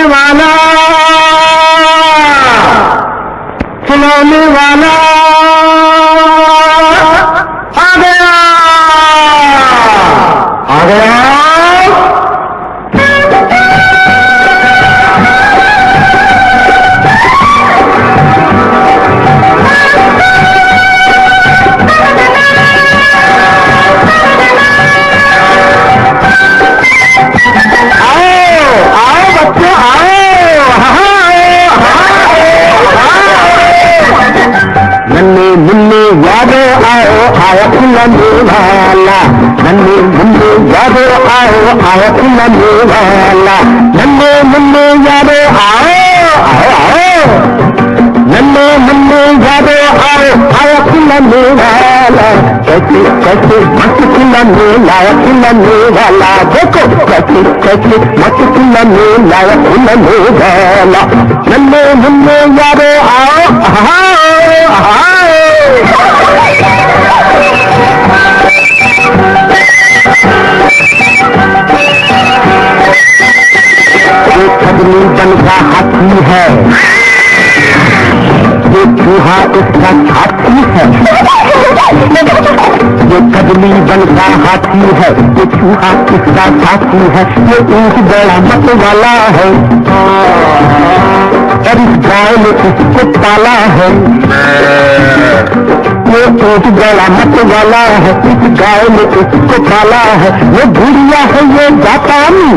वाला खिलौने वाला आ गया आ गया। नन्हे मुन्ने यादो आओ आया खिलौने वाला, नन्हे मुन्ने यादो आओ आया खिलौने वाला, नन्हे मुन्ने यादो आओ आओ आओ, नन्हे मुन्ने यादो आओ आया खिलौने वाला। कैसे कैसे मस्त खिलौने लाया खिलौने वाला, देखो कैसे कैसे मस्त खिलौने लाया खिलौने वाला। नन्हे मुन्ने यादो आओ आओ एक आदमी बनता हाथी है, ये चूहा उसका हाथी है, ये कदमी बनता हाथी है, ये चूहा उसका साथी है, ये ऊंट बड़ा मत वाला है और इस गाय ने उसको पाला है। ये ऊंट बड़ा मत वाला है, इस गाय ने उसको पाला है। ये गुड़िया है ये जापानी,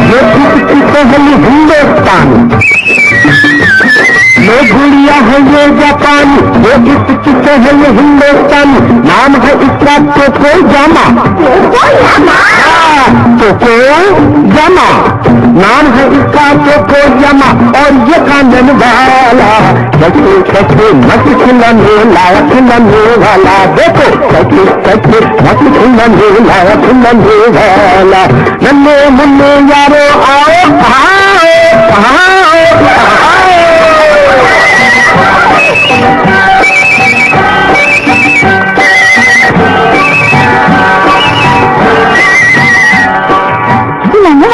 ये इसकी पहली हिंदुस्तानी, ये गुड़िया है ये जापानी, ये इसकी पहली हिंदुस्तानी। नाम है इसका टोको जामा, टोको जामा नाम है इसका टोको जामा। और ये कांदन वाला कैसे कैसे मस्त खिलौने लाया खिलौने वाला, देखो कैसे कैसे मस्त खिलौने लाया खिलौने वाला। नन्हे मुन्ने यारो आओ आओ आओ आओ। खिलाने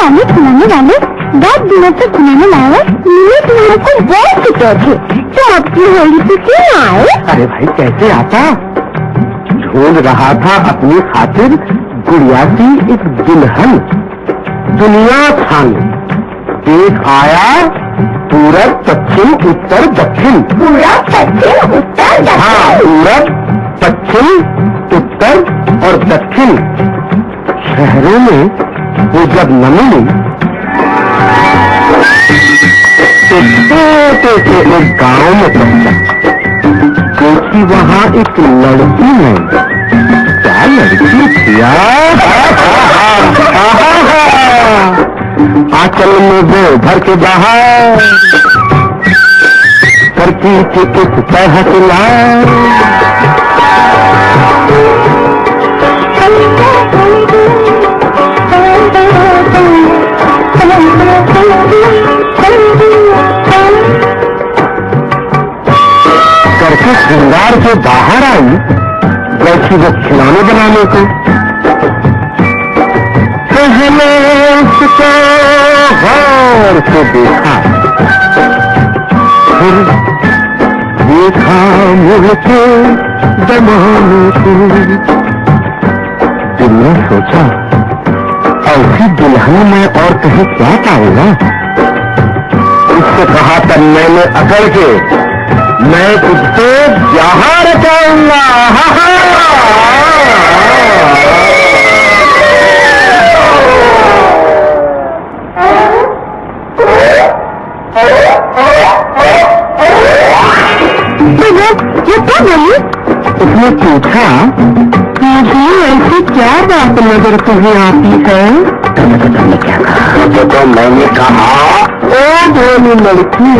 वाले बहुत दिनों से खिलाने लाए, मेरे तुम्हारे को बहुत फिक्र थे, तो आपकी होली पे क्यों आए? अरे भाई कैसे आता, ढूंढ रहा था अपनी खातिर गुड़िया की एक दुल्हन, दुनिया खाने। देख आया पूरब पश्चिम उत्तर दक्षिण, पूरब पश्चिम उत्तर दक्षिण। हाँ, पूरब पश्चिम उत्तर और दक्षिण शहरों में वो जब न मिली तो छोटे से एक गांव में पहुंचा, क्योंकि वहां एक लड़की है। क्या लड़की थी, आंचल में वो भर के बाहर करती थी किस तरह से करके श्रृंगार के बाहर आई, जैसी वो खिलौने बनाने को। पहले उसको गौर से देखा, फिर देखा मुझे जमाने को। दिल में सोचा ऐसी दुल्हन में और कहीं क्या पाऊंगा। उससे कहा था मैंने अकड़ के मैं तुझसे जहां रचाऊंगा। ये क्या बोली? उसने पूछा मुझे ऐसी क्या बात नजर तुम्हें आती है? तुमने क्या कहा? तो मैंने कहा ओ भोली लड़की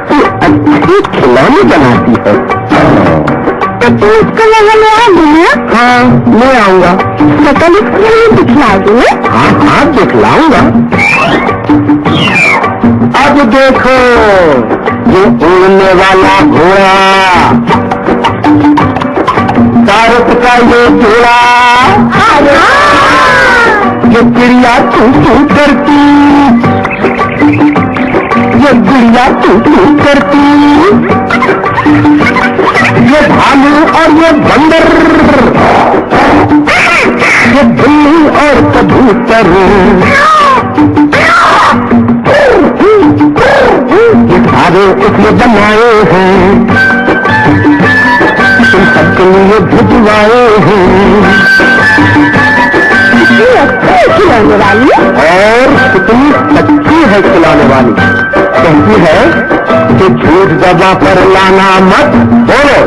तू अच्छी खिलौने बनाती है, तो उसको लगा ले आ गया। हाँ मैं आऊंगा, मतलब इसको दिखला दूँ। हाँ हाँ दिखलाऊंगा। अब देखो ये उड़ने वाला घोड़ा, तारक का ये घोड़ा, ये चिड़िया तू तू करती, ये चिड़िया तू तू करती, ये भालू और ये बंदर, ये बिल्ली और कबूतर, ये सारे उसने बनाए हैं, तुम सबके लिए भिजवाए हैं। खिलाने वाली और कितनी सच्ची है खिलाने वाली। कहती है कि झूठ दबा पर लाना मत, बोलो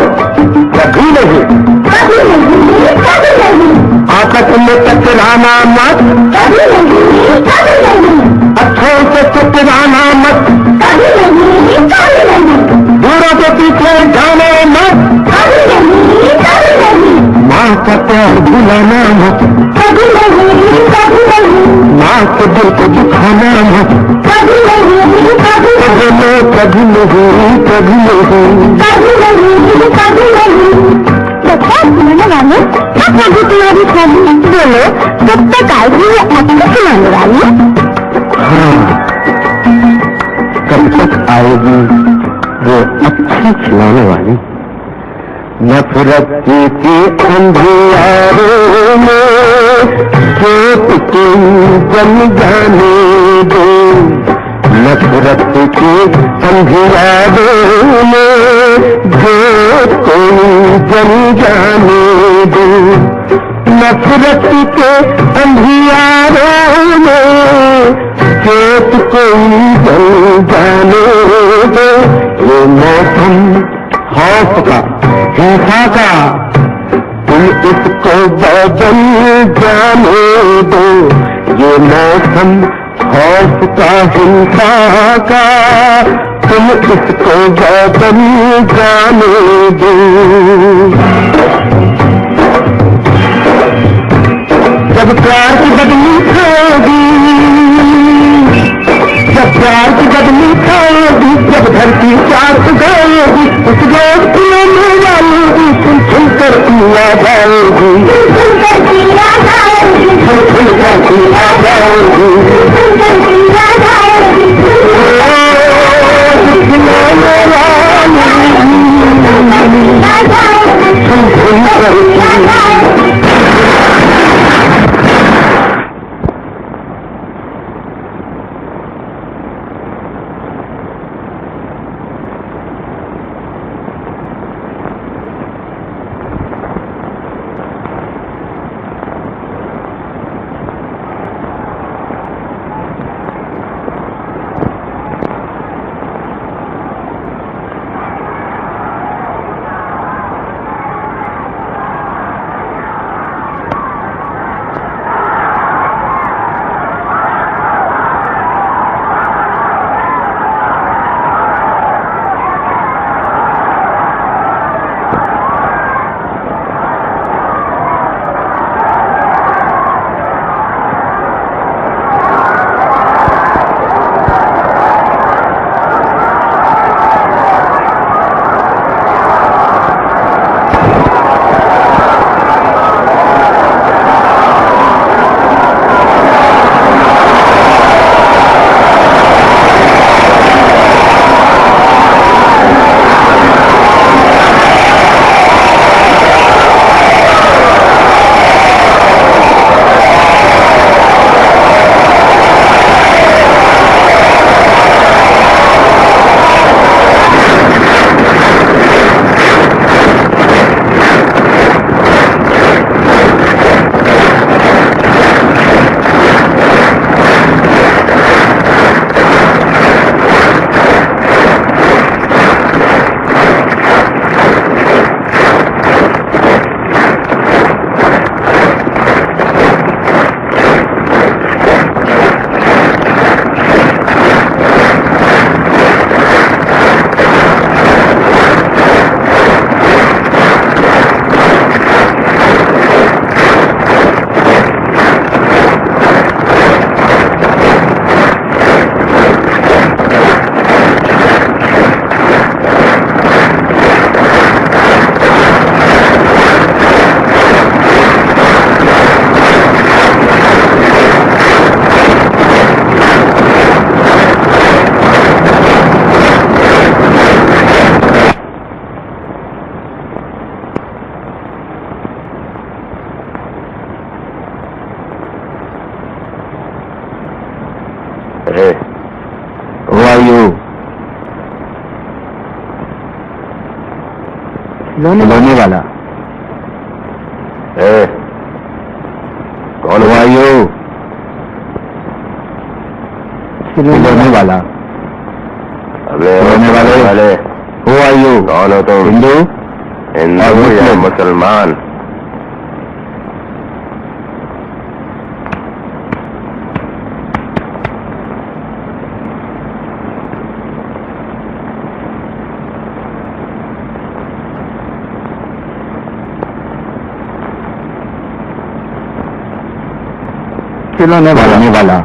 कभी नहीं, कभी नहीं, कभी नहीं। आपस में टकराना मत, कभी नहीं, कभी नहीं। अच्छों से टकराना मत, कभी नहीं, कभी नहीं। दूरों के पीछे जाना मत, कभी नहीं, कभी नहीं। माँ का प्यार भुलाना मत, कभी नहीं, कभी नहीं। माँ के दिल को दुखाना मत, कभी नहीं, कभी नहीं, कभी नहीं, कभी नहीं, कभी नहीं, कभी नहीं। बच्चा सुनाने वाले अब अभी तुम्हारी शादी बोलो कब तक आएगी ये अच्छी सुनाने वाली? हाँ, कब तक आएगी वो अच्छी खिलाने वाली? नफरत की अंधियारों में खेत तुम जम जाने दो, नफरत की अंधियारों में खेत तुम जम जाने दो, नफरत के अंधियारों में खेत कोई जम जाने दो। ये मौसम खौफ का, हिंसा का, तुम इसको बदल जाने दो। ये मौसम खौफ का, हिंसा का, तुम इसको बदल जाने दो। जब प्यार की बदली खाओगी, जब प्यार की बदली खाओगी, जब धरती प्यार उगाओगी, उस रोज खिलाने वाली भी तुम सुनकर पिया जाओगी, सुनकर पिया जाओगी, सुनकर पिया जाओगी, सुनकर पिया जाओगी। खिलाने वाली तुम सुनकर पिया जाओगी। खिलौने वाला। कौन हुआ यो? खिलौने वाला। अबे खिलौने वाले हो आयो। कौन हो तुम? हिंदू? हिंदू या मुसलमान? खिलौने वाला।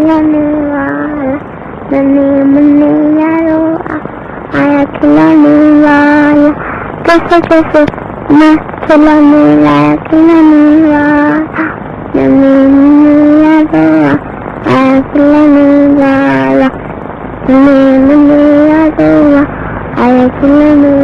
खिलाने वाला, नन्हे मुन्ने यारो आया खिलाने वाला, कैसे कैसे मैं खिलाने लाया खिलाने वाला, नन्हे मुन्ने यारो आया खिलाने वाला, नन्हे मुन्ने यारो आया खिलाने